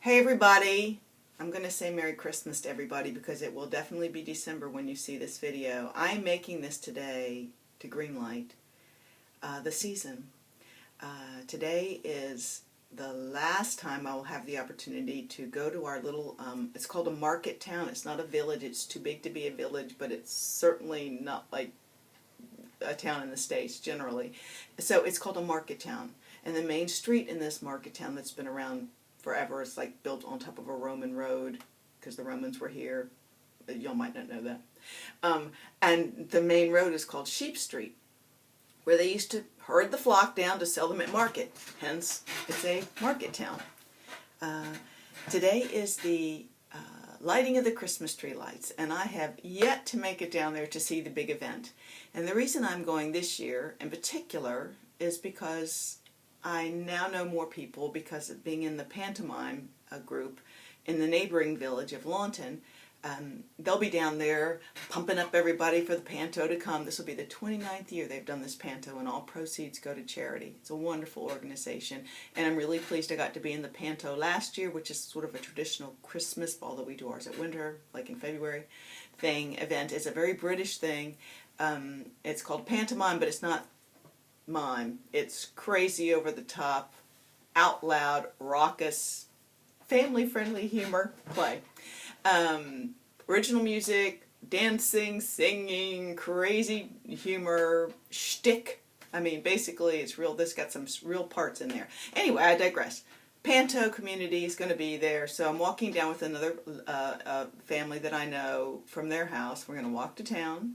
Hey everybody, I'm going to say Merry Christmas to everybody because it will definitely be December when you see this video. I'm making this today to Greenlight the season. Today is the last time I will have the opportunity to go to our little, it's called a market town. It's not a village, it's too big to be a village, but it's certainly not like a town in the States generally. So it's called a market town. And the main street in this market town that's been around forever, it's like built on top of a Roman road because the Romans were here. Y'all might not know that. And the main road is called Sheep Street, where they used to herd the flock down to sell them at market. Hence, it's a market town. Today is the lighting of the Christmas tree lights, and I have yet to make it down there to see the big event. And the reason I'm going this year in particular is because I now know more people because of being in the pantomime group in the neighboring village of Launton. They'll be down there pumping up everybody for the panto to come. This will be the 29th year they've done this panto, and all proceeds go to charity. It's a wonderful organization, and I'm really pleased I got to be in the panto last year, which is sort of a traditional Christmas, although we do ours at winter, like in February, event. It's a very British thing. It's called pantomime, but it's not mime. It's crazy, over the top, out loud, raucous, family-friendly humor play. Original music, dancing, singing, crazy humor, shtick. I mean, basically, it's real. This got some real parts in there. Anyway, I digress. Panto community is going to be there, so I'm walking down with another family that I know from their house. We're going to walk to town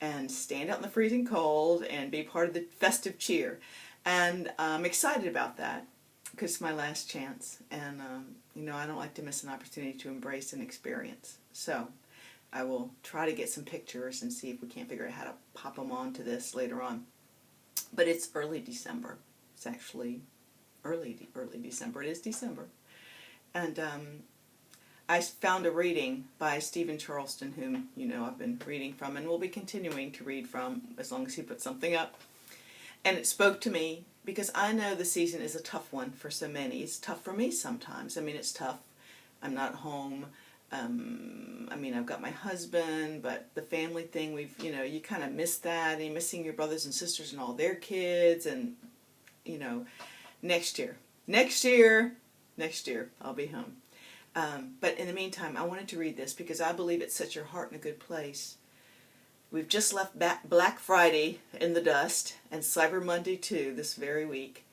and stand out in the freezing cold and be part of the festive cheer. And I'm excited about that because it's my last chance, and you know, I don't like to miss an opportunity to embrace an experience. So I will try to get some pictures and see if we can't figure out how to pop them onto this later on. But it's early December. It's actually early December. It is December. And I found a reading by Stephen Charleston, whom you know I've been reading from and will be continuing to read from as long as he puts something up. And it spoke to me because I know the season is a tough one for so many. It's tough for me sometimes. I mean, it's tough. I'm not home. I mean, I've got my husband, but the family thing, you kind of miss that. And you're missing your brothers and sisters and all their kids. And, you know, next year, I'll be home. But in the meantime, I wanted to read this because I believe it sets your heart in a good place. We've just left Black Friday in the dust, and Cyber Monday too, this very week,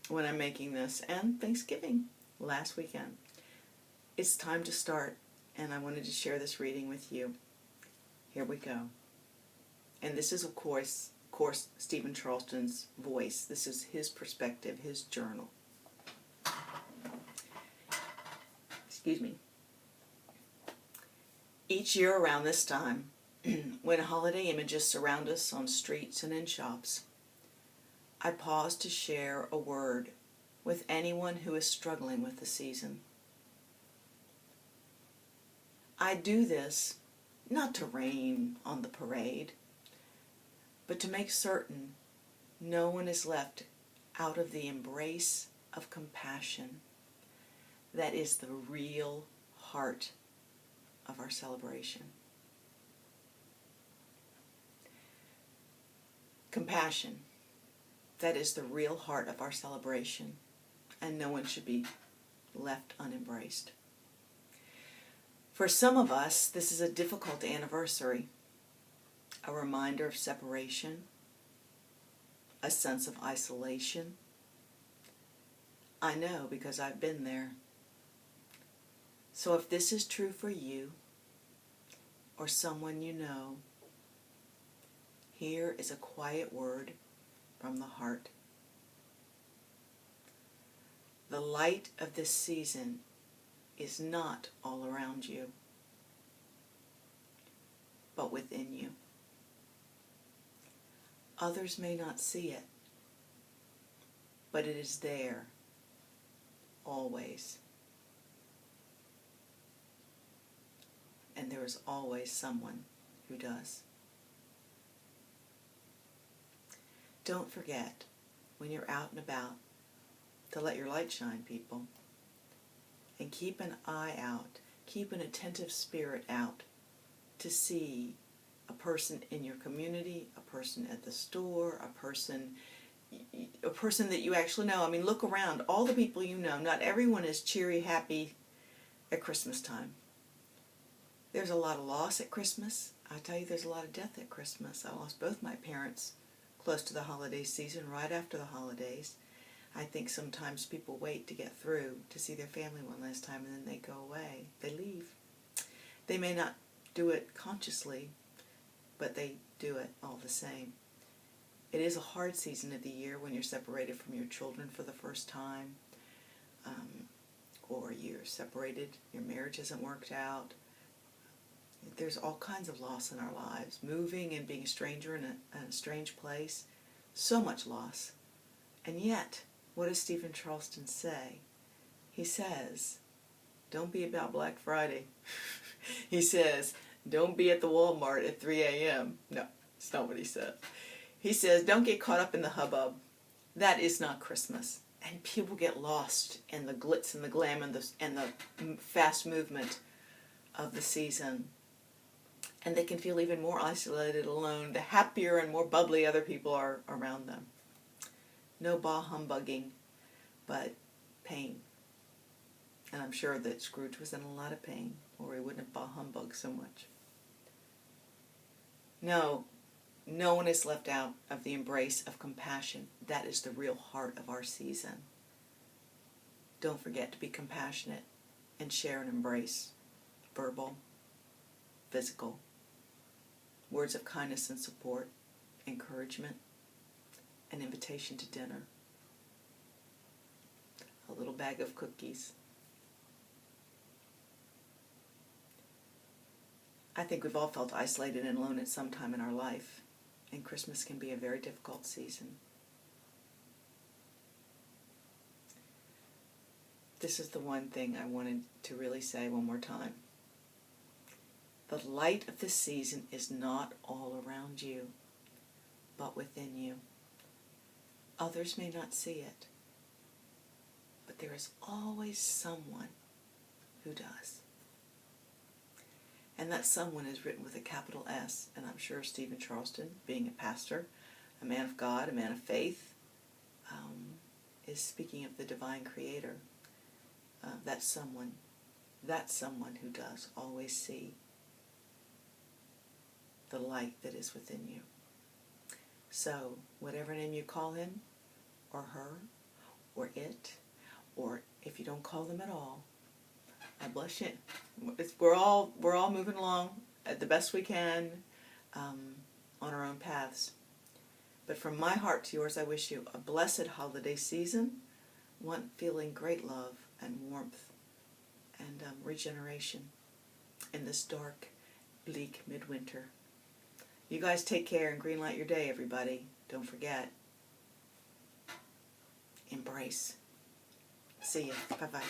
when I'm making this, and Thanksgiving last weekend. It's time to start, and I wanted to share this reading with you. Here we go. And this is, of course, Stephen Charleston's voice. This is his perspective, his journal. Excuse me. Each year around this time, when holiday images surround us on streets and in shops, I pause to share a word with anyone who is struggling with the season. I do this not to rain on the parade, but to make certain no one is left out of the embrace of compassion that is the real heart of our celebration. Compassion, that is the real heart of our celebration, and no one should be left unembraced. For some of us, this is a difficult anniversary, a reminder of separation, a sense of isolation. I know because I've been there. So if this is true for you or someone you know, here is a quiet word from the heart. The light of this season is not all around you, but within you. Others may not see it, but it is there, always. And there is always someone who does. Don't forget, when you're out and about, to let your light shine, people. and keep an eye out, keep an attentive spirit out to see a person in your community, a person at the store, a person that you actually know. I mean, look around. All the people you know, not everyone is cheery, happy at Christmas time. There's a lot of loss at Christmas. I tell you, there's a lot of death at Christmas. I lost both my parents close to the holiday season, right after the holidays. I think sometimes people wait to get through to see their family one last time, and then they go away. They leave. They may not do it consciously, but they do it all the same. It is a hard season of the year when you're separated from your children for the first time, or you're separated, your marriage hasn't worked out. There's all kinds of loss in our lives. Moving and being a stranger in a strange place, so much loss. And yet, what does Stephen Charleston say? He says, don't be about Black Friday. He says, don't be at the Walmart at 3 a.m. No, it's not what he says. He says, don't get caught up in the hubbub. That is not Christmas. And people get lost in the glitz and the glam and the fast movement of the season. And they can feel even more isolated, alone, the happier and more bubbly other people are around them. No bah humbugging, but pain. And I'm sure that Scrooge was in a lot of pain, or he wouldn't have bah humbugged so much. No one is left out of the embrace of compassion. That is the real heart of our season. Don't forget to be compassionate and share and embrace. Verbal, physical, words of kindness and support, encouragement, an invitation to dinner, a little bag of cookies. I think we've all felt isolated and alone at some time in our life, and Christmas can be a very difficult season. This is the one thing I wanted to really say one more time. The light of this season is not all around you, but within you. Others may not see it, but there is always someone who does. And that someone is written with a capital S, and I'm sure Stephen Charleston, being a pastor, a man of God, a man of faith, is speaking of the divine creator. That someone who does always see the light that is within you. So, whatever name you call him, or her, or it, or if you don't call them at all, I bless you. We're all moving along the best we can on our own paths. But from my heart to yours, I wish you a blessed holiday season, one feeling great love and warmth and regeneration in this dark, bleak midwinter. You guys take care and greenlight your day, everybody. Don't forget. Embrace. See ya. Bye-bye.